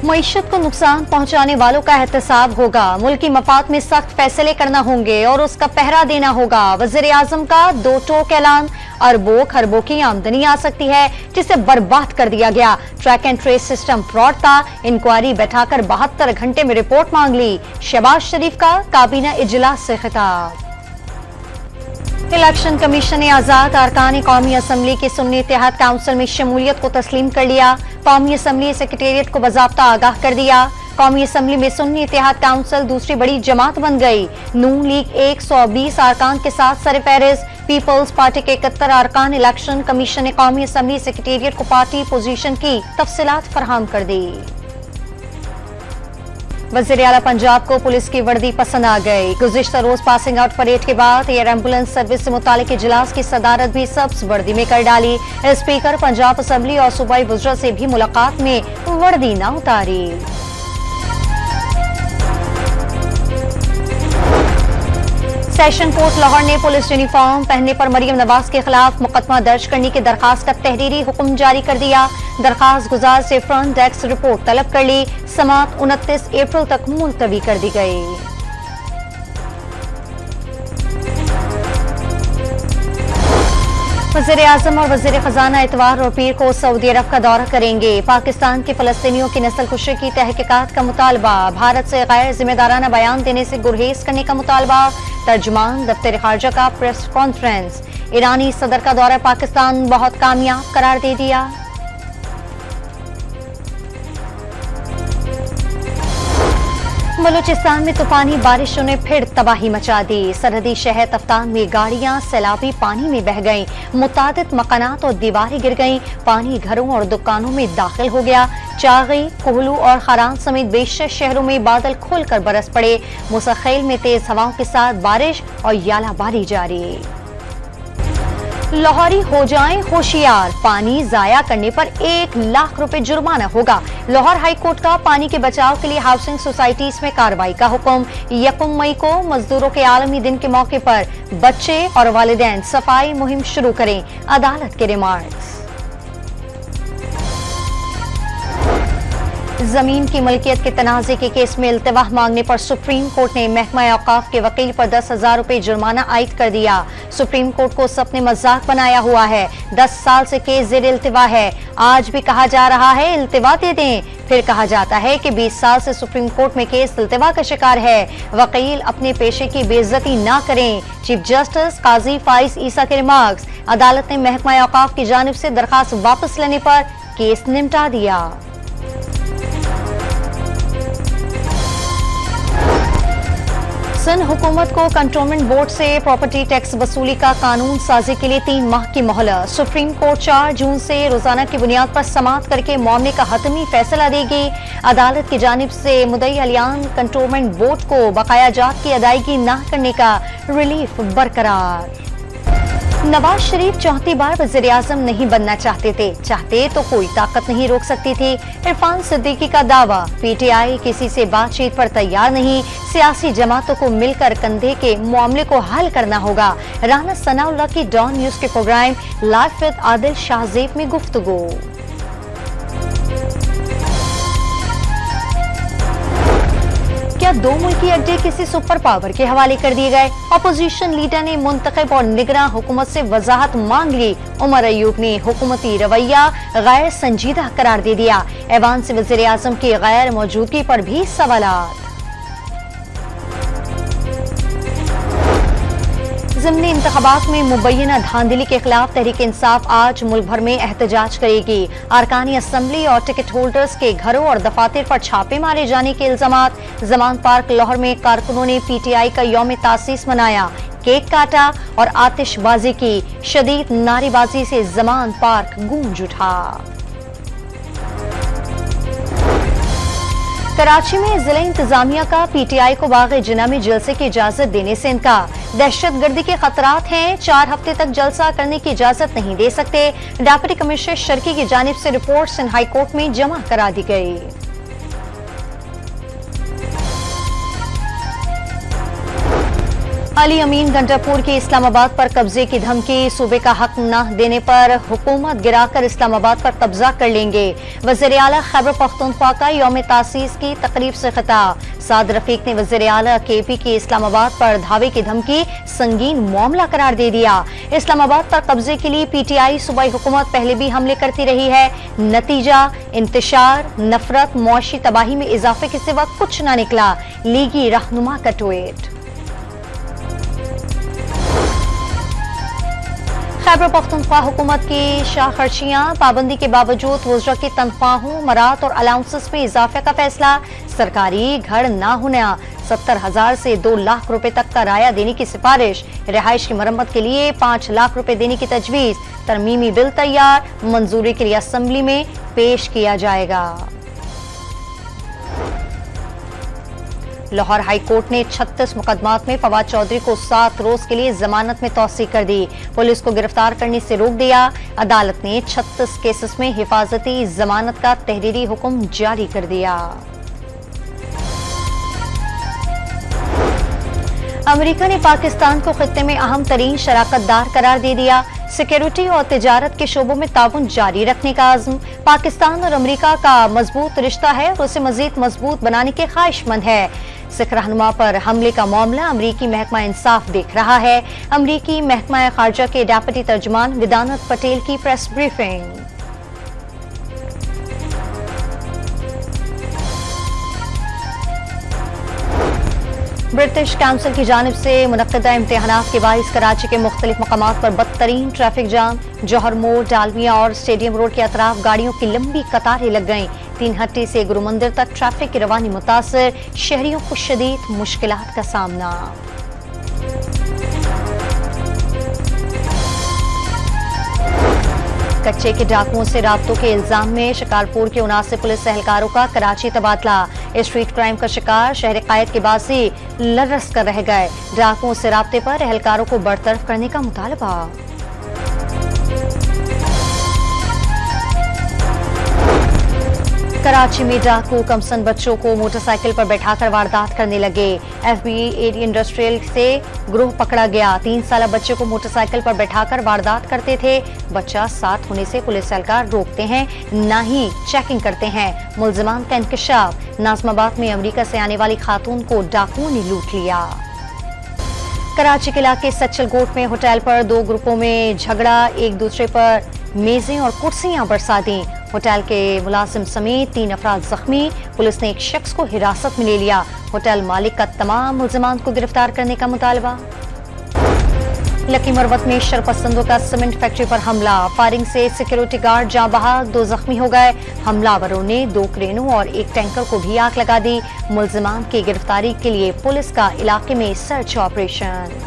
मईशत को नुकसान पहुंचाने वालों का एहतसाब होगा। मुल्की मफाद में सख्त फैसले करना होंगे और उसका पहरा देना होगा। वज़ीर आज़म का दो टोक ऐलान। अरबों खरबों की आमदनी आ सकती है जिसे बर्बाद कर दिया गया। Track and trace system fraud था। इंक्वायरी बैठाकर 72 घंटे में रिपोर्ट मांग ली। शहबाज शरीफ का काबीना इजलास से खिताब। इलेक्शन कमीशन ने आजाद अरकान कौमी असम्बली के सुन्नी इत्तेहाद काउंसिल में शमूलियत को तस्लीम कर लिया। कौमी असम्बली सेक्रेटेरिएट को बाज़ाब्ता आगाह कर दिया। कौमी असम्बली में सुन्नी इत्तेहाद काउंसिल दूसरी बड़ी जमात बन गई। नून लीग 120 अरकान के साथ सरफहरिस्त। पीपल्स पार्टी के 71 अरकान। इलेक्शन कमीशन ने कौमी असम्बली सेक्रेटेरिएट को पार्टी पोजीशन की तफसीलात फराहम कर दी। वज़ीर आला पंजाब को पुलिस की वर्दी पसंद आ गई। गुज़िश्ता रोज पासिंग आउट परेड के बाद एयर एम्बुलेंस सर्विस से मुतालिक इजलास की सदारत भी सब्ज वर्दी में कर डाली। स्पीकर पंजाब असम्बली और सूबाई वज़रा से भी मुलाकात में वर्दी न उतारी। सेशन कोर्ट लाहौर ने पुलिस यूनिफॉर्म पहनने पर मरियम नवाज के खिलाफ मुकदमा दर्ज करने की दरखास्त का तहरीरी हुक्म जारी कर दिया। दरखास्त गुजार से फ्रंट डेस्क रिपोर्ट तलब कर ली। समात 29 अप्रैल तक मुलतवी कर दी गई। वज़ीर आज़म और वज़ीर खजाना इतवार और पीर को सऊदी अरब का दौरा करेंगे। पाकिस्तान के फलस्तीनियों की नस्लकुशी की तहकीकात का मुतालबा। भारत से गैर जिम्मेदाराना बयान देने से गुरहेज करने का मुतालबा। तर्जुमान दफ्तर खारजा का प्रेस कॉन्फ्रेंस। ईरानी सदर का दौरा पाकिस्तान बहुत कामयाब करार दे दिया। बलूचिस्तान में तूफानी बारिशों ने फिर तबाही मचा दी। सरहदी शहर तफ्तान में गाड़ियां सैलाबी पानी में बह गईं। मुतादिद मकानात और दीवारें गिर गईं। पानी घरों और दुकानों में दाखिल हो गया। चागी, कोहलू और खरान समेत बेशतर शहरों में बादल खोलकर बरस पड़े। मुसख्खैल में तेज हवाओं के साथ बारिश और यालाबारी जारी। लाहौरी हो जाएं होशियार, पानी जाया करने पर 1 लाख रुपए जुर्माना होगा। लाहौर हाई कोर्ट का पानी के बचाव के लिए हाउसिंग सोसाइटीज में कार्रवाई का हुक्म। 1 मई को मजदूरों के आलमी दिन के मौके पर बच्चे और वालिदैन सफाई मुहिम शुरू करें। अदालत के रिमार्क्स। जमीन की मलकियत के तनाजे के केस में इल्तिवा मांगने पर सुप्रीम कोर्ट ने महकमा औकाफ के वकील पर 10,000 रुपए जुर्माना आयद कर दिया। सुप्रीम कोर्ट को सबने मजाक बनाया हुआ है। 10 साल से केस जेर इल्तिवा है। आज भी कहा जा रहा है इल्तिवा दे दें, फिर कहा जाता है कि 20 साल से सुप्रीम कोर्ट में केस इल्तिवा का शिकार है। वकील अपने पेशे की बेइज्जती ना करें। चीफ जस्टिस काजी फाइज ईसा के रिमार्क्स। अदालत ने महकमा औकाफ की जानिब से दरखास्त वापस लेने पर केस निपटा दिया। सिंध हुकूमत को कंटोनमेंट बोर्ड से प्रॉपर्टी टैक्स वसूली का कानून साजी के लिए 3 माह की मोहलत। सुप्रीम कोर्ट 4 जून से रोजाना की बुनियाद पर समाअत करके मामले का हतमी फैसला देगी। अदालत की जानिब से मुद्दई अलियान कंटोनमेंट बोर्ड को बकाया जात की अदायगी न करने का रिलीफ बरकरार। नवाज शरीफ 4थी बार वज़ीर आज़म नहीं बनना चाहते तो कोई ताकत नहीं रोक सकती थी। इरफान सिद्दीकी का दावा। पीटीआई किसी से बातचीत पर तैयार नहीं। सियासी जमातों को मिलकर कंधे के मामले को हल करना होगा। राना सनाउल्लाह की डॉन न्यूज के programme live with Adil Shahzeb में गुफ्तगू। क्या 2 मुल्की अड्डे किसी सुपर पावर के हवाले कर दिए गए? अपोजिशन लीडर ने मुंतखब और निगरां हुकूमत से वजाहत मांग ली। उमर अयूब ने हुकूमती रवैया गैर संजीदा करार दे दिया। ऐवान से वज़ीर आज़म की गैर मौजूदगी पर भी सवालात। ज़िमनी इंतखाबात में मुबैना धांधली के खिलाफ तहरीक इंसाफ आज मुल्क भर में एहतजाज करेगी। अरकानी असम्बली और टिकट होल्डर्स के घरों और दफातर पर छापे मारे जाने के इल्जामात। जमान पार्क लाहौर में कारकुनों ने पीटीआई का यौम तासीस मनाया। केक काटा और आतिशबाजी की। शदीद नारेबाजी से जमान पार्क गूंज उठा। कराची में जिला इंतजामिया का पीटीआई को बाग़ जिना में जलसे की इजाजत देने से इनकार। दहशतगर्दी के खतरात हैं, 4 हफ्ते तक जलसा करने की इजाजत नहीं दे सकते। डिप्टी कमिश्नर शर्की की जानिब से रिपोर्ट सिंध हाई कोर्ट में जमा करा दी गई। अली अमीन गंडापुर की इस्लामाबाद पर कब्जे की धमकी, सूबे का हक न देने पर हुकूमत गिराकर इस्लामाबाद पर कब्जा कर लेंगे। वज़ीर आला खैबर पख्तूनख्वा का यौम तासीस की तकरीब से खिताब। साद रफीक ने वज़ीर आला केपी की इस्लामाबाद पर धावे की धमकी संगीन मामला करार दे दिया। इस्लामाबाद पर कब्जे के लिए पीटीआई सूबाई हुकूमत पहले भी हमले करती रही है, नतीजा इंतशार, नफरत, मुआशी तबाही में इजाफे के सिवा कुछ न निकला। लीगी रहनुमा का ट्वीट। खैबर पख्तूनख्वा हुकूमत की शाखर्चियां, पाबंदी के बावजूद वज़रा की तनख्वाहों, मरात और अलाउंसेस में इजाफे का फैसला। सरकारी घर न होना, 70,000 से 2 लाख रुपए तक का राया देने की सिफारिश। रिहाइश की मरम्मत के लिए 5 लाख रुपए देने की तजवीज। तरमीमी बिल तैयार, मंजूरी के लिए असेंबली में पेश किया जाएगा। लाहौर हाई कोर्ट ने 36 मुकदमात में फवाद चौधरी को 7 रोज के लिए जमानत में तौसी कर दी। पुलिस को गिरफ्तार करने से रोक दिया। अदालत ने 36 केसेस में हिफाजती जमानत का तहरीरी हुक्म जारी कर दिया। अमेरिका ने पाकिस्तान को खित्ते में अहम तरीन शराकतदार करार दे दिया। सिक्योरिटी और तिजारत के शोबों में ताउन जारी रखने का आज़म। पाकिस्तान और अमेरिका का मजबूत रिश्ता है और उसे मजीद मजबूत बनाने के ख्वाहिशमंद है। सिख रहनुमा पर हमले का मामला अमरीकी महकमा इंसाफ देख रहा है। अमरीकी महकमा खारजा के डेप्यूटी तर्जुमान विदानत पटेल की प्रेस ब्रीफिंग। ब्रिटिश काउंसिल की जानिब से मुनक्कदा इम्तिहानात के बाइस कराची के मुख्तलिफ मकामात पर बदतरीन ट्रैफिक जाम। जौहर मोड़, डालमिया और स्टेडियम रोड के अतराफ गाड़ियों की लंबी कतारें लग गईं। 3 हट्टी से गुरु मंदिर तक ट्रैफिक की रवानी मुतासर, शहरियों को शदीद मुश्किलात का सामना। कच्चे के डाकुओं से राब्तों के इल्जाम में शिकारपुर के 79 पुलिस एहलकारों का कराची तबादला। स्ट्रीट क्राइम का शिकार शहर कायद के बाद से लरस कर रह गए। डाकुओं से राब्ते पर एहलकारों को बरतरफ करने का मुतालबा। कराची में डाकू कमसन बच्चों को मोटरसाइकिल पर बैठाकर वारदात करने लगे। एफबी एडी इंडस्ट्रियल से गिरोह पकड़ा गया। 3 साला बच्चे को मोटरसाइकिल पर बैठाकर वारदात करते थे। बच्चा साथ होने से पुलिस एहलकार रोकते हैं, न ही चेकिंग करते हैं। मुल्जिमान का इंकशाफ। नाज़माबाद में अमेरिका से आने वाली खातून को डाकुओं ने लूट लिया। कराची के इलाके सच्चल गोट में होटल पर 2 ग्रुपों में झगड़ा, एक दूसरे पर मेजें और कुर्सियां बरसा दी। होटल के मुलाजिम समेत 3 अफराद जख्मी। पुलिस ने एक शख्स को हिरासत में ले लिया। होटल मालिक का तमाम मुल्जिमान को गिरफ्तार करने का मुतालबा। लकी मरवत में शरपसंदों का सीमेंट फैक्ट्री पर हमला, फायरिंग से सिक्योरिटी गार्ड जाँ बहक, 2 जख्मी हो गए। हमलावरों ने 2 क्रेनों और एक टैंकर को भी आग लगा दी। मुल्जिमान की गिरफ्तारी के लिए पुलिस का इलाके में सर्च ऑपरेशन।